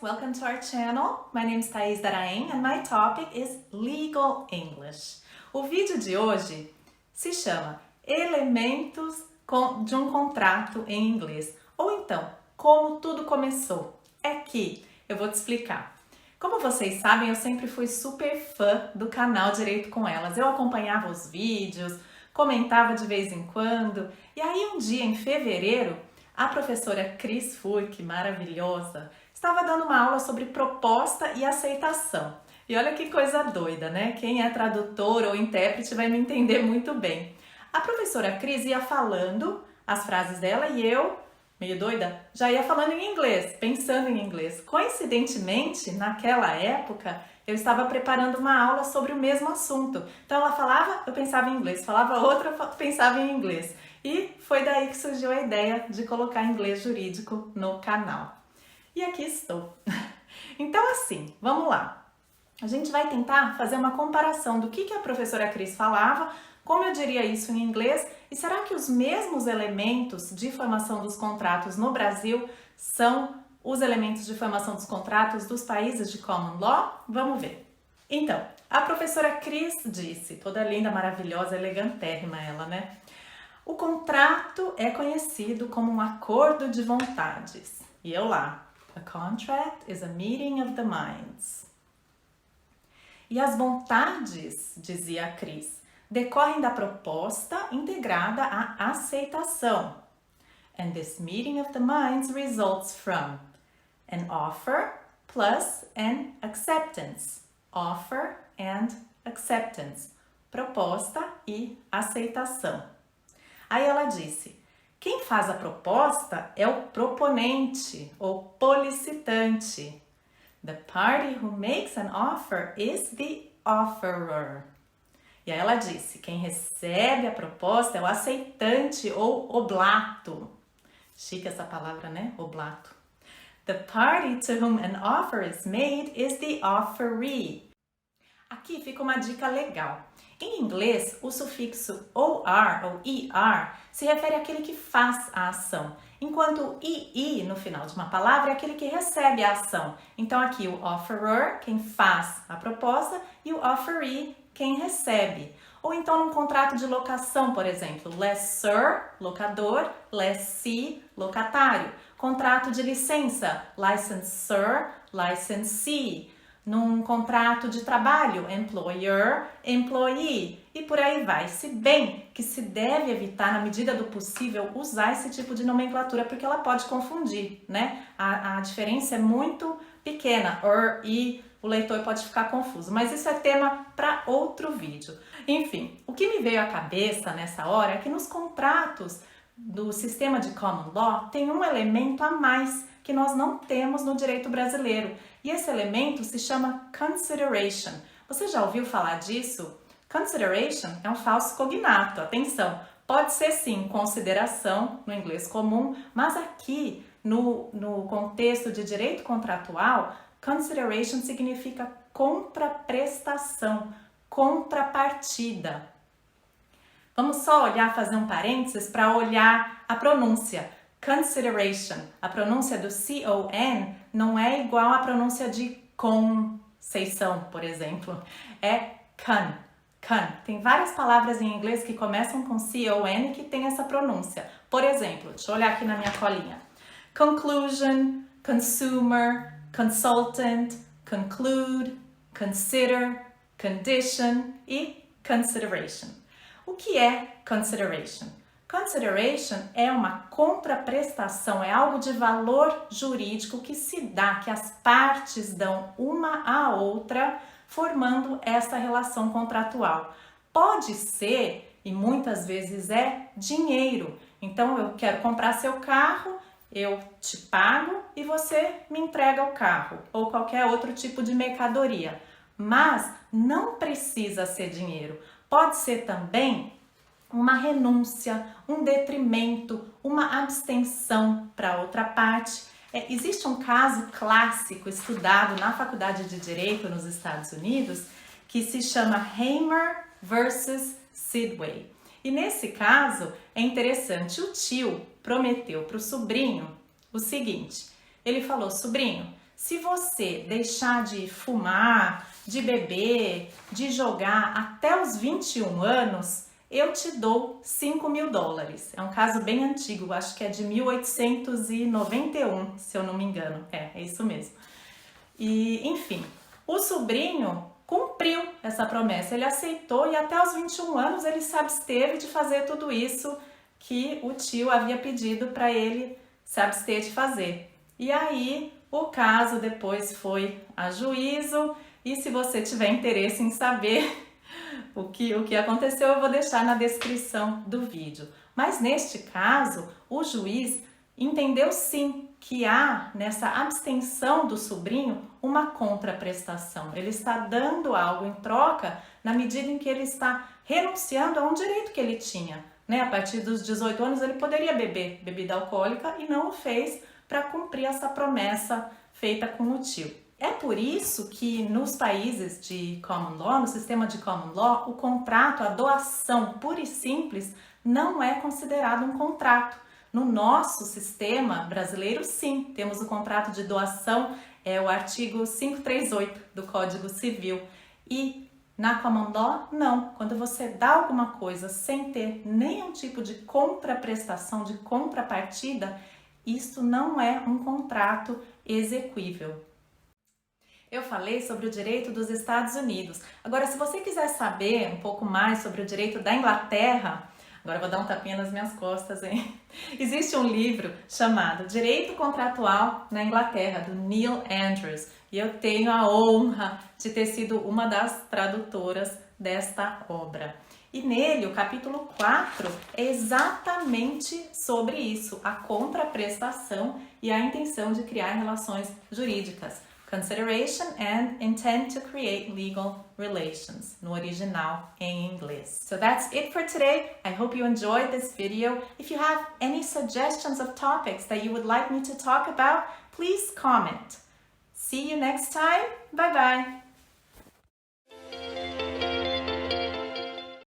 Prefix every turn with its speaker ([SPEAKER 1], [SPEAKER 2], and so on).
[SPEAKER 1] welcome to our channel. My name is Thaís Daraem and my topic is Legal English. O vídeo de hoje se chama Elementos de um contrato em inglês. Ou então, como tudo começou. É que eu vou te explicar. Como vocês sabem, eu sempre fui super fã do canal Direito com Elas. Eu acompanhava os vídeos, comentava de vez em quando. E aí um dia, em fevereiro, a professora Cris Furk, maravilhosa, estava dando uma aula sobre proposta e aceitação. E olha que coisa doida, né? Quem é tradutor ou intérprete vai me entender muito bem. A professora Cris ia falando as frases dela e eu, meio doida, já ia falando em inglês, pensando em inglês. Coincidentemente, naquela época, eu estava preparando uma aula sobre o mesmo assunto. Então ela falava, eu pensava em inglês, falava outra, eu pensava em inglês. E foi daí que surgiu a ideia de colocar inglês jurídico no canal. E aqui estou. Então assim, vamos lá. A gente vai tentar fazer uma comparação do que a professora Cris falava, como eu diria isso em inglês, e será que os mesmos elementos de formação dos contratos no Brasil são os elementos de formação dos contratos dos países de Common Law? Vamos ver. Então, a professora Cris disse, toda linda, maravilhosa, elegantérrima ela, né? O contrato é conhecido como um acordo de vontades. E eu lá, a contract is a meeting of the minds. E as vontades, dizia a Cris, decorrem da proposta integrada à aceitação. And this meeting of the minds results from an offer plus an acceptance. Offer and acceptance. Proposta e aceitação. Aí ela disse, quem faz a proposta é o proponente ou policitante. The party who makes an offer is the offerer. E aí ela disse, quem recebe a proposta é o aceitante ou oblato. Chique essa palavra, né? Oblato. The party to whom an offer is made is the offeree. Aqui fica uma dica legal. Em inglês, o sufixo OR ou ER se refere àquele que faz a ação, enquanto o EE no final de uma palavra é aquele que recebe a ação. Então aqui o offerer, quem faz a proposta, e o offeree, quem recebe. Ou então num contrato de locação, por exemplo, lessor, locador, lessee, locatário. Contrato de licença, licensor, licensee. Num contrato de trabalho, employer, employee, e por aí vai. Se bem que se deve evitar, na medida do possível, usar esse tipo de nomenclatura, porque ela pode confundir, né? A diferença é muito pequena, e o leitor pode ficar confuso, mas isso é tema para outro vídeo. Enfim, o que me veio à cabeça nessa hora é que nos contratos do sistema de Common Law tem um elemento a mais que nós não temos no direito brasileiro. E esse elemento se chama consideration. Você já ouviu falar disso? Consideration é um falso cognato, atenção. Pode ser sim consideração no inglês comum, mas aqui no contexto de direito contratual, consideration significa contraprestação, contrapartida. Vamos só olhar, fazer um parênteses para olhar a pronúncia. Consideration, a pronúncia do C-O-N não é igual à pronúncia de conceição, por exemplo. É con. Tem várias palavras em inglês que começam com C-O-N que tem essa pronúncia. Por exemplo, deixa eu olhar aqui na minha colinha. Conclusion, consumer, consultant, conclude, consider, condition e consideration. O que é consideration? Consideration é uma contraprestação, é algo de valor jurídico que se dá, que as partes dão uma à outra, formando essa relação contratual. Pode ser, e muitas vezes é, dinheiro. Então, eu quero comprar seu carro, eu te pago e você me entrega o carro, ou qualquer outro tipo de mercadoria. Mas não precisa ser dinheiro. Pode ser também uma renúncia, um detrimento, uma abstenção para outra parte. Existe um caso clássico estudado na Faculdade de Direito nos Estados Unidos que se chama Hamer versus Sidway. E nesse caso é interessante, o tio prometeu para o sobrinho o seguinte, ele falou, sobrinho, se você deixar de fumar, de beber, de jogar até os 21 anos, eu te dou $5.000. É um caso bem antigo, acho que é de 1891, se eu não me engano. É isso mesmo. E, enfim, o sobrinho cumpriu essa promessa, ele aceitou e até os 21 anos ele se absteve de fazer tudo isso que o tio havia pedido para ele se abster de fazer. E aí o caso depois foi a juízo e se você tiver interesse em saber o que aconteceu, eu vou deixar na descrição do vídeo. Mas neste caso, o juiz entendeu sim que há nessa abstenção do sobrinho uma contraprestação. Ele está dando algo em troca na medida em que ele está renunciando a um direito que ele tinha. A partir dos 18 anos ele poderia beber bebida alcoólica e não o fez para cumprir essa promessa feita com o tio. É por isso que nos países de common law, no sistema de common law, o contrato, a doação pura e simples, não é considerado um contrato. No nosso sistema brasileiro, sim, temos o contrato de doação, é o artigo 538 do Código Civil. E na common law, não. Quando você dá alguma coisa sem ter nenhum tipo de contraprestação, de contrapartida, isso não é um contrato exequível. Eu falei sobre o direito dos Estados Unidos. Agora, se você quiser saber um pouco mais sobre o direito da Inglaterra, agora eu vou dar um tapinha nas minhas costas, hein? Existe um livro chamado Direito Contratual na Inglaterra, do Neil Andrews, e eu tenho a honra de ter sido uma das tradutoras desta obra. E nele, o capítulo 4 é exatamente sobre isso, a contraprestação e a intenção de criar relações jurídicas. Consideration and intent to create legal relations, no original em inglês. So that's it for today. I hope you enjoyed this video. If you have any suggestions of topics that you would like me to talk about, please comment. See you next time. Bye bye.